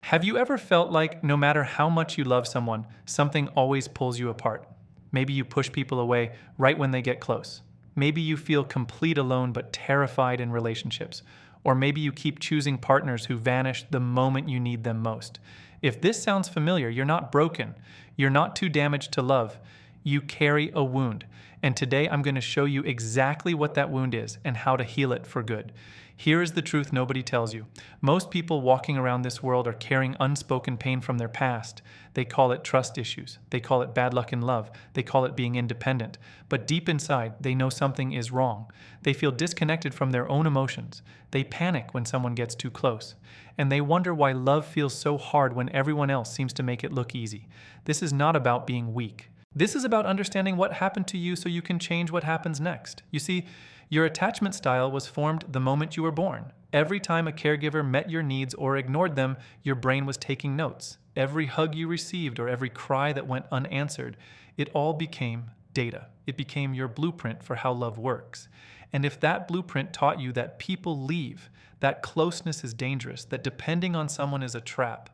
Have you ever felt like no matter how much you love someone, something always pulls you apart? Maybe you push people away right when they get close. Maybe you feel complete alone but terrified in relationships. Or maybe you keep choosing partners who vanish the moment you need them most. If this sounds familiar, you're not broken. You're not too damaged to love. You carry a wound. And today I'm going to show you exactly what that wound is and how to heal it for good. Here is the truth nobody tells you. Most people walking around this world are carrying unspoken pain from their past. They call it trust issues. They call it bad luck in love. They call it being independent. But deep inside, they know something is wrong. They feel disconnected from their own emotions. They panic when someone gets too close. And they wonder why love feels so hard when everyone else seems to make it look easy. This is not about being weak. This is about understanding what happened to you so you can change what happens next. You see, your attachment style was formed the moment you were born. Every time a caregiver met your needs or ignored them, your brain was taking notes. Every hug you received or every cry that went unanswered, it all became data. It became your blueprint for how love works. And if that blueprint taught you that people leave, that closeness is dangerous, that depending on someone is a trap,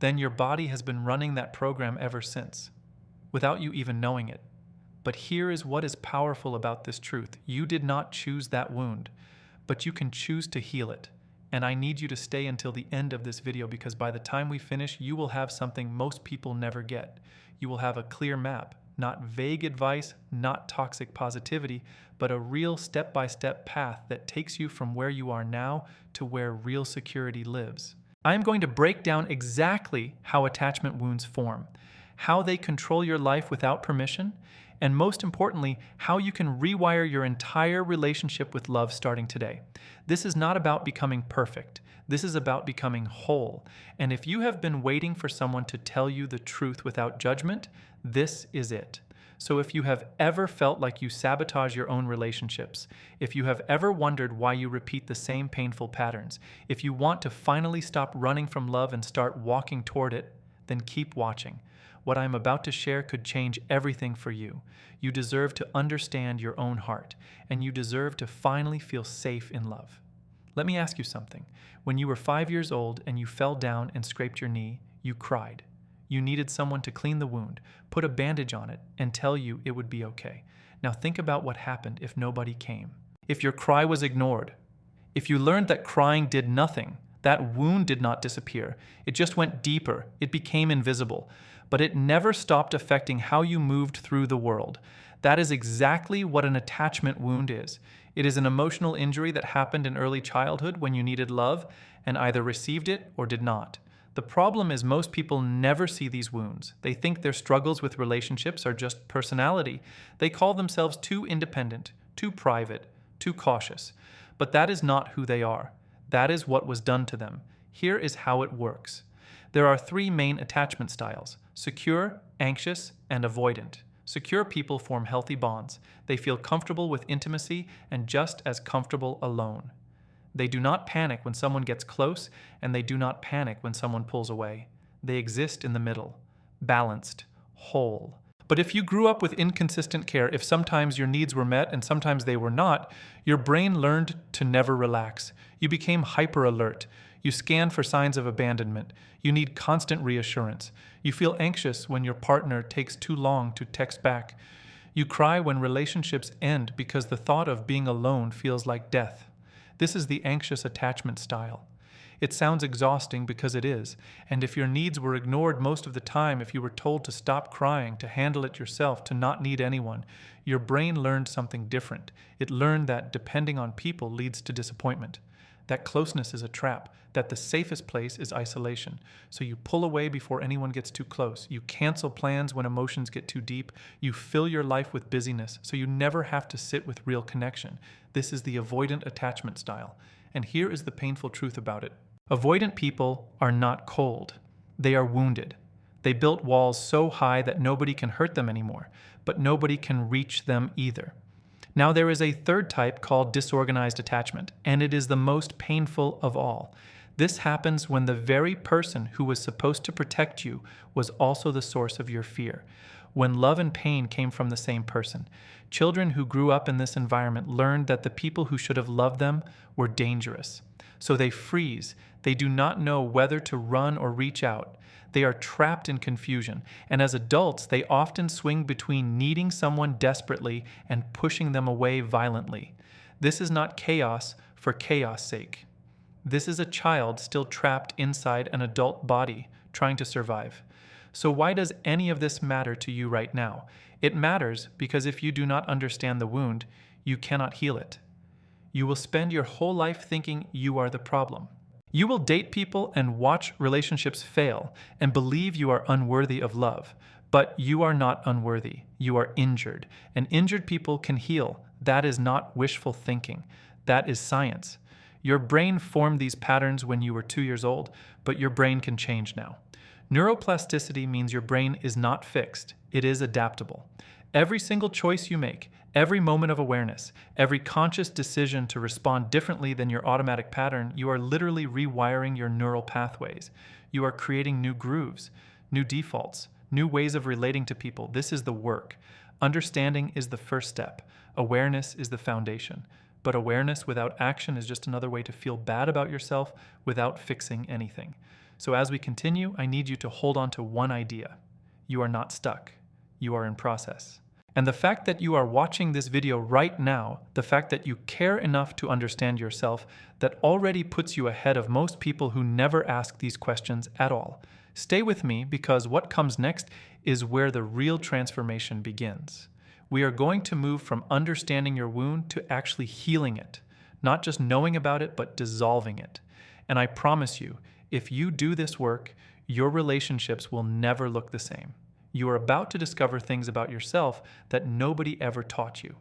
then your body has been running that program ever since, without you even knowing it. But here is what is powerful about this truth. You did not choose that wound, but you can choose to heal it. And I need you to stay until the end of this video because by the time we finish, you will have something most people never get. You will have a clear map, not vague advice, not toxic positivity, but a real step-by-step path that takes you from where you are now to where real security lives. I am going to break down exactly how attachment wounds form, how they control your life without permission, and most importantly, how you can rewire your entire relationship with love starting today. This is not about becoming perfect. This is about becoming whole. And if you have been waiting for someone to tell you the truth without judgment, this is it. So if you have ever felt like you sabotage your own relationships, if you have ever wondered why you repeat the same painful patterns, if you want to finally stop running from love and start walking toward it, then keep watching. What I'm about to share could change everything for you. You deserve to understand your own heart, and you deserve to finally feel safe in love. Let me ask you something. When you were 5 years old and you fell down and scraped your knee, you cried. You needed someone to clean the wound, put a bandage on it, and tell you it would be okay. Now think about what happened if nobody came. If your cry was ignored. If you learned that crying did nothing, that wound did not disappear. It just went deeper. It became invisible. But it never stopped affecting how you moved through the world. That is exactly what an attachment wound is. It is an emotional injury that happened in early childhood when you needed love and either received it or did not. The problem is most people never see these wounds. They think their struggles with relationships are just personality. They call themselves too independent, too private, too cautious. But that is not who they are. That is what was done to them. Here is how it works. There are 3 main attachment styles: secure, anxious, and avoidant. Secure people form healthy bonds. They feel comfortable with intimacy and just as comfortable alone. They do not panic when someone gets close, and they do not panic when someone pulls away. They exist in the middle, balanced, whole. But if you grew up with inconsistent care, if sometimes your needs were met and sometimes they were not, your brain learned to never relax. You became hyper alert. You scan for signs of abandonment. You need constant reassurance. You feel anxious when your partner takes too long to text back. You cry when relationships end because the thought of being alone feels like death. This is the anxious attachment style. It sounds exhausting because it is, and if your needs were ignored most of the time, if you were told to stop crying, to handle it yourself, to not need anyone, your brain learned something different. It learned that depending on people leads to disappointment, that closeness is a trap, that the safest place is isolation. So you pull away before anyone gets too close. You cancel plans when emotions get too deep. You fill your life with busyness, so you never have to sit with real connection. This is the avoidant attachment style. And here is the painful truth about it. Avoidant people are not cold. They are wounded. They built walls so high that nobody can hurt them anymore, but nobody can reach them either. Now there is a third type called disorganized attachment, and it is the most painful of all. This happens when the very person who was supposed to protect you was also the source of your fear. when love and pain came from the same person. Children who grew up in this environment learned that the people who should have loved them were dangerous. So they freeze. They do not know whether to run or reach out. They are trapped in confusion, and as adults, they often swing between needing someone desperately and pushing them away violently. This is not chaos for chaos' sake. This is a child still trapped inside an adult body, trying to survive. So why does any of this matter to you right now? It matters because if you do not understand the wound, you cannot heal it. You will spend your whole life thinking you are the problem. You will date people and watch relationships fail and believe you are unworthy of love. But you are not unworthy. You are injured. And injured people can heal. That is not wishful thinking. That is science. Your brain formed these patterns when you were 2 years old, but your brain can change now. Neuroplasticity means your brain is not fixed. It is adaptable. Every single choice you make, every moment of awareness, every conscious decision to respond differently than your automatic pattern, you are literally rewiring your neural pathways. You are creating new grooves, new defaults, new ways of relating to people. This is the work. Understanding is the first step. Awareness is the foundation. But awareness without action is just another way to feel bad about yourself without fixing anything. So as we continue, I need you to hold on to one idea. You are not stuck. You are in process. And the fact that you are watching this video right now, the fact that you care enough to understand yourself, that already puts you ahead of most people who never ask these questions at all. Stay with me because what comes next is where the real transformation begins. We are going to move from understanding your wound to actually healing it, not just knowing about it, but dissolving it. And I promise you, if you do this work, your relationships will never look the same. You are about to discover things about yourself that nobody ever taught you,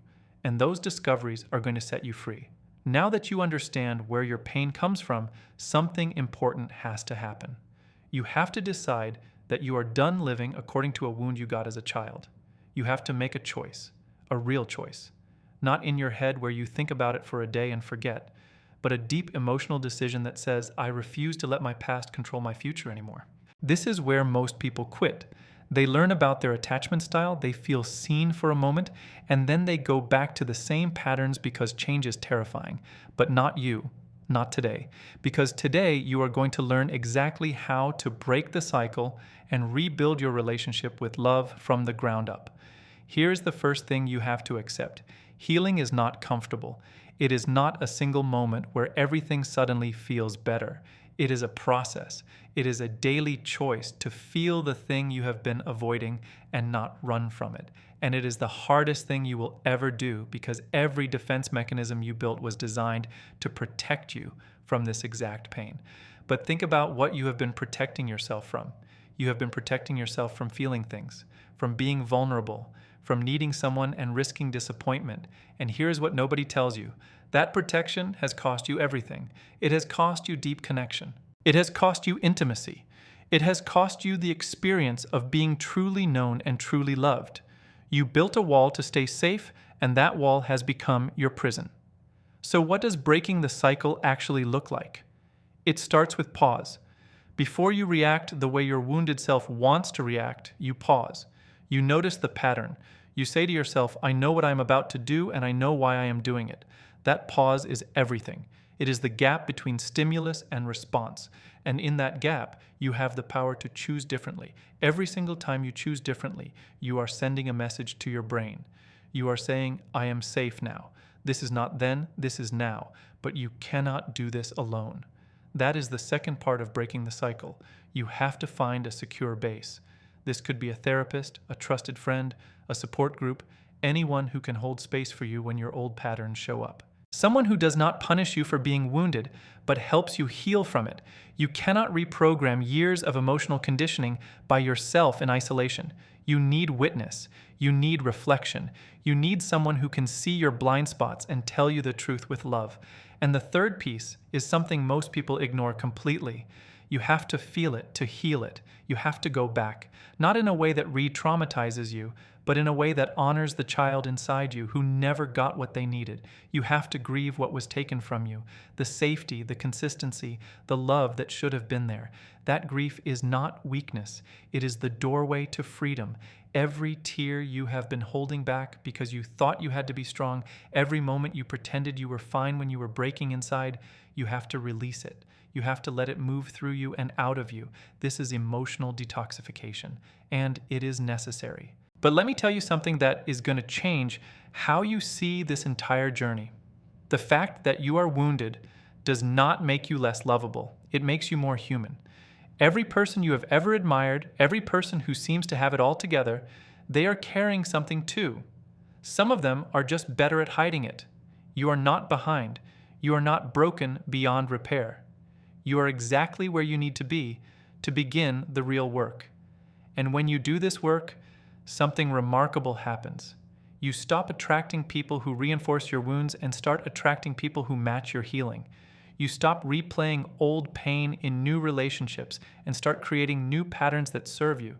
and those discoveries are going to set you free. Now that you understand where your pain comes from, something important has to happen. You have to decide that you are done living according to a wound you got as a child. You have to make a choice, a real choice, not in your head where you think about it for a day and forget, but a deep emotional decision that says, I refuse to let my past control my future anymore. This is where most people quit. They learn about their attachment style, they feel seen for a moment, and then they go back to the same patterns because change is terrifying. But not you, not today. Because today you are going to learn exactly how to break the cycle and rebuild your relationship with love from the ground up. Here's the first thing you have to accept. Healing is not comfortable. It is not a single moment where everything suddenly feels better. It is a process. It is a daily choice to feel the thing you have been avoiding and not run from it. And it is the hardest thing you will ever do because every defense mechanism you built was designed to protect you from this exact pain. But think about what you have been protecting yourself from. You have been protecting yourself from feeling things, from being vulnerable, from needing someone and risking disappointment. And here's what nobody tells you. That protection has cost you everything. It has cost you deep connection. It has cost you intimacy. It has cost you the experience of being truly known and truly loved. You built a wall to stay safe, and that wall has become your prison. So what does breaking the cycle actually look like? It starts with pause. Before you react the way your wounded self wants to react, you pause. You notice the pattern. You say to yourself, I know what I'm about to do and I know why I am doing it. That pause is everything. It is the gap between stimulus and response. And in that gap, you have the power to choose differently. Every single time you choose differently, you are sending a message to your brain. You are saying, I am safe now. This is not then, this is now. But you cannot do this alone. That is the second part of breaking the cycle. You have to find a secure base. This could be a therapist, a trusted friend, a support group, anyone who can hold space for you when your old patterns show up. Someone who does not punish you for being wounded, but helps you heal from it. You cannot reprogram years of emotional conditioning by yourself in isolation. You need witness. You need reflection. You need someone who can see your blind spots and tell you the truth with love. And the third piece is something most people ignore completely. You have to feel it to heal it. You have to go back, not in a way that re-traumatizes you, but in a way that honors the child inside you who never got what they needed. You have to grieve what was taken from you, the safety, the consistency, the love that should have been there. That grief is not weakness. It is the doorway to freedom. Every tear you have been holding back because you thought you had to be strong, every moment you pretended you were fine when you were breaking inside, you have to release it. You have to let it move through you and out of you. This is emotional detoxification, and it is necessary. But let me tell you something that is going to change how you see this entire journey. The fact that you are wounded does not make you less lovable. It makes you more human. Every person you have ever admired, every person who seems to have it all together, they are carrying something too. Some of them are just better at hiding it. You are not behind. You are not broken beyond repair. You are exactly where you need to be to begin the real work. And when you do this work, something remarkable happens. You stop attracting people who reinforce your wounds and start attracting people who match your healing. You stop replaying old pain in new relationships and start creating new patterns that serve you.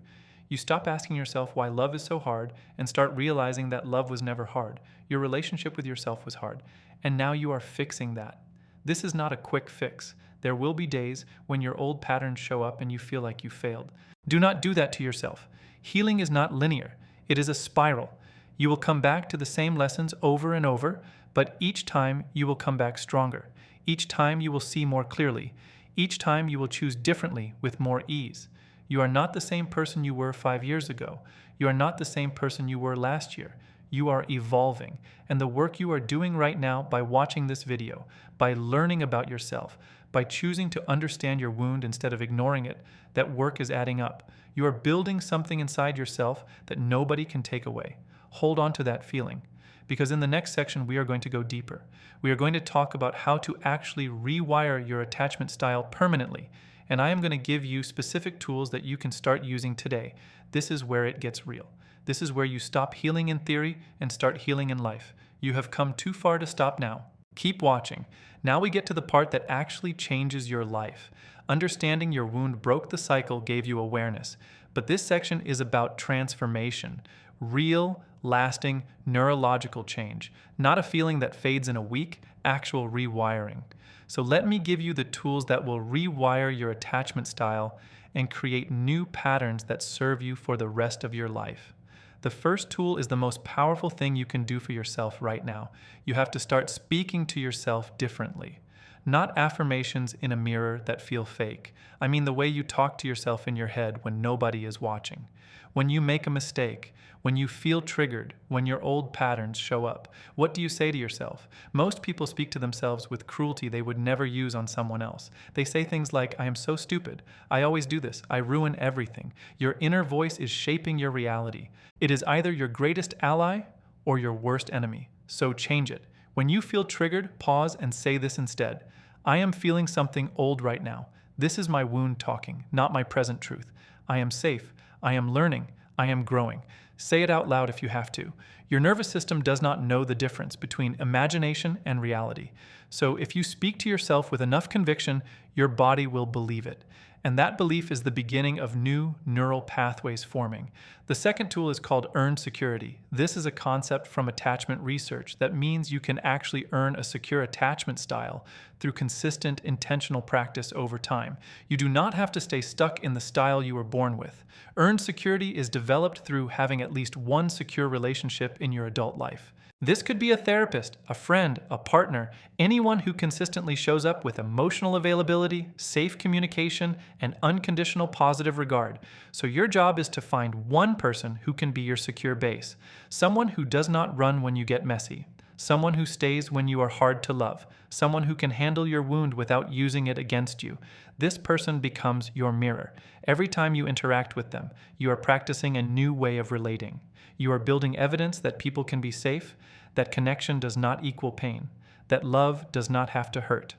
You stop asking yourself why love is so hard and start realizing that love was never hard. Your relationship with yourself was hard, and now you are fixing that. This is not a quick fix. There will be days when your old patterns show up and you feel like you failed. Do not do that to yourself. Healing is not linear. It is a spiral. You will come back to the same lessons over and over, but each time you will come back stronger. Each time you will see more clearly. Each time you will choose differently with more ease. You are not the same person you were 5 years ago. You are not the same person you were last year. You are evolving. And the work you are doing right now by watching this video, by learning about yourself, by choosing to understand your wound instead of ignoring it, that work is adding up. You are building something inside yourself that nobody can take away. Hold on to that feeling, because in the next section we are going to go deeper. We are going to talk about how to actually rewire your attachment style permanently, and I am going to give you specific tools that you can start using today. This is where it gets real. This is where you stop healing in theory and start healing in life. You have come too far to stop now. Keep watching. Now we get to the part that actually changes your life. Understanding your wound broke the cycle gave you awareness, but this section is about transformation, real, lasting, neurological change, not a feeling that fades in a week, actual rewiring. So let me give you the tools that will rewire your attachment style and create new patterns that serve you for the rest of your life. The first tool is the most powerful thing you can do for yourself right now. You have to start speaking to yourself differently. Not affirmations in a mirror that feel fake. I mean the way you talk to yourself in your head when nobody is watching. When you make a mistake, when you feel triggered, when your old patterns show up, what do you say to yourself? Most people speak to themselves with cruelty they would never use on someone else. They say things like, I am so stupid. I always do this. I ruin everything. Your inner voice is shaping your reality. It is either your greatest ally or your worst enemy. So change it. When you feel triggered, pause and say this instead. I am feeling something old right now. This is my wound talking, not my present truth. I am safe. I am learning. I am growing. Say it out loud if you have to. Your nervous system does not know the difference between imagination and reality. So if you speak to yourself with enough conviction, your body will believe it. And that belief is the beginning of new neural pathways forming. The second tool is called earned security. This is a concept from attachment research that means you can actually earn a secure attachment style through consistent, intentional practice over time. You do not have to stay stuck in the style you were born with. Earned security is developed through having at least one secure relationship in your adult life. This could be a therapist, a friend, a partner, anyone who consistently shows up with emotional availability, safe communication, and unconditional positive regard. So your job is to find one person who can be your secure base, someone who does not run when you get messy, someone who stays when you are hard to love, someone who can handle your wound without using it against you. This person becomes your mirror. Every time you interact with them, you are practicing a new way of relating. You are building evidence that people can be safe, that connection does not equal pain, that love does not have to hurt.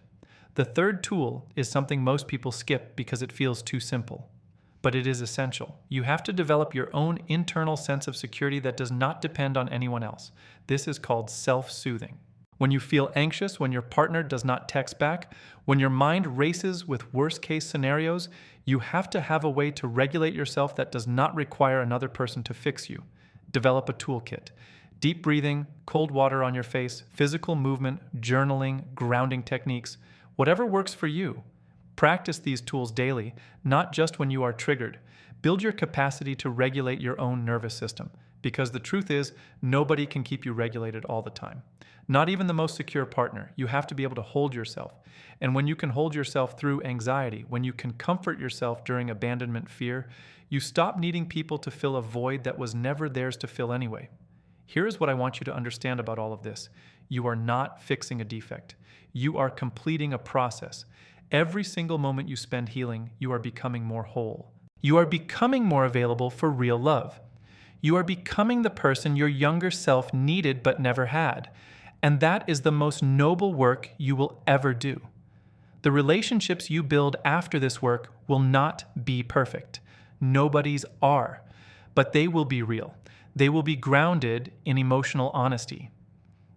The third tool is something most people skip because it feels too simple. But it is essential. You have to develop your own internal sense of security that does not depend on anyone else. This is called self-soothing. When you feel anxious, when your partner does not text back, when your mind races with worst-case scenarios, you have to have a way to regulate yourself that does not require another person to fix you. Develop a toolkit. Deep breathing, cold water on your face, physical movement, journaling, grounding techniques, whatever works for you. Practice these tools daily, not just when you are triggered. Build your capacity to regulate your own nervous system, because the truth is, nobody can keep you regulated all the time. Not even the most secure partner. You have to be able to hold yourself. And when you can hold yourself through anxiety, when you can comfort yourself during abandonment fear, you stop needing people to fill a void that was never theirs to fill anyway. Here is what I want you to understand about all of this. You are not fixing a defect. You are completing a process. Every single moment you spend healing, you are becoming more whole. You are becoming more available for real love. You are becoming the person your younger self needed but never had. And that is the most noble work you will ever do. The relationships you build after this work will not be perfect. Nobody's are. But they will be real. They will be grounded in emotional honesty.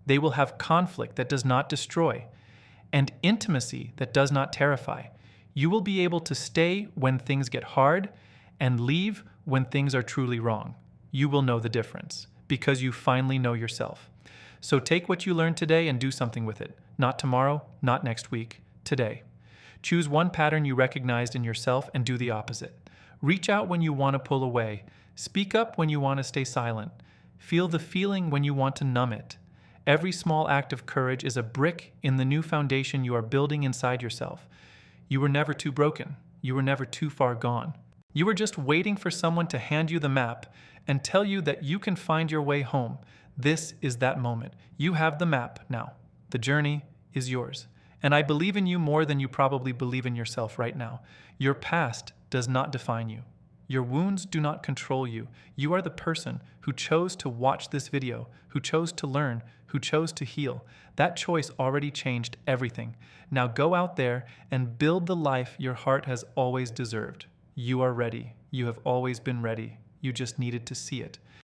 They will have conflict that does not destroy, and intimacy that does not terrify. You will be able to stay when things get hard and leave when things are truly wrong. You will know the difference because you finally know yourself. So take what you learned today and do something with it. Not tomorrow, not next week, today. Choose one pattern you recognized in yourself and do the opposite. Reach out when you want to pull away. Speak up when you want to stay silent. Feel the feeling when you want to numb it. Every small act of courage is a brick in the new foundation you are building inside yourself. You were never too broken. You were never too far gone. You were just waiting for someone to hand you the map and tell you that you can find your way home. This is that moment. You have the map now. The journey is yours. And I believe in you more than you probably believe in yourself right now. Your past does not define you. Your wounds do not control you. You are the person who chose to watch this video, who chose to learn, who chose to heal. That choice already changed everything. Now go out there and build the life your heart has always deserved. You are ready. You have always been ready. You just needed to see it.